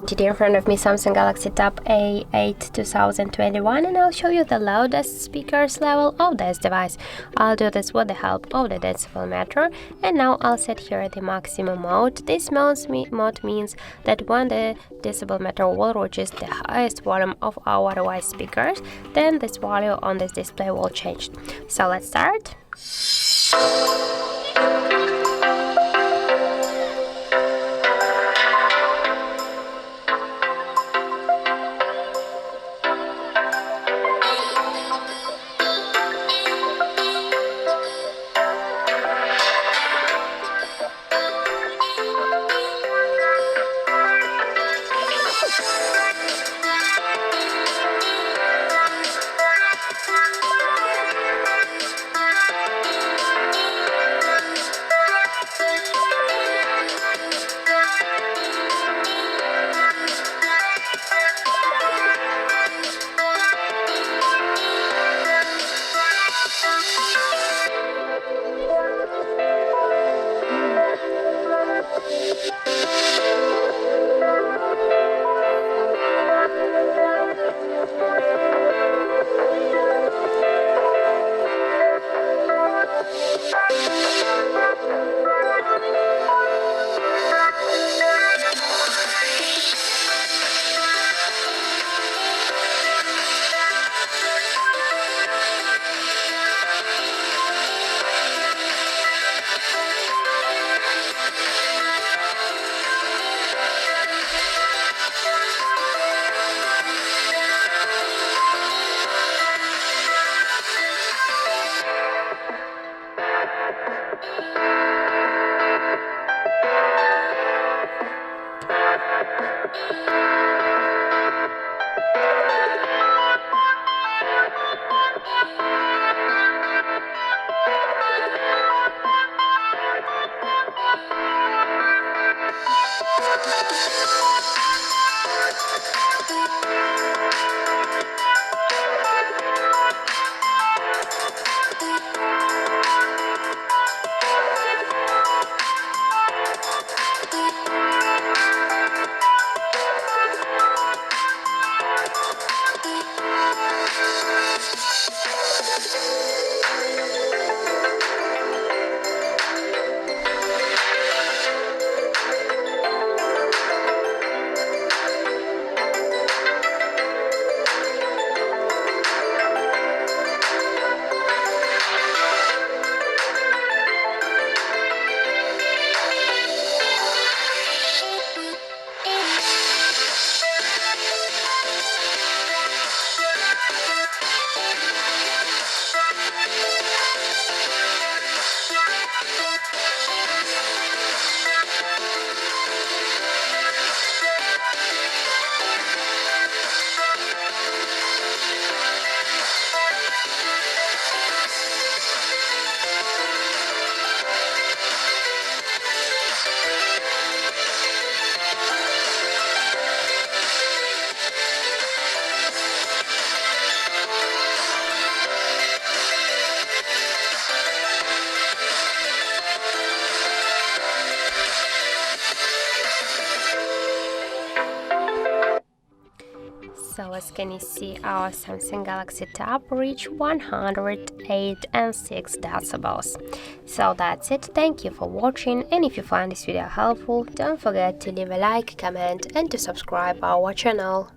Today in front of me Samsung Galaxy Tab A8 2021, and I'll show you the loudest speakers level of this device. I'll do this with the help of the decibel meter, and now I'll set here the maximum mode. This mode means that when the decibel meter will reach the highest volume of our device speakers, then this value on this display will change. So let's start. So as can you see, our Samsung Galaxy Tab reached 108.6 decibels. So that's it. Thank you for watching, and if you find this video helpful, don't forget to leave a like, comment and to subscribe our channel.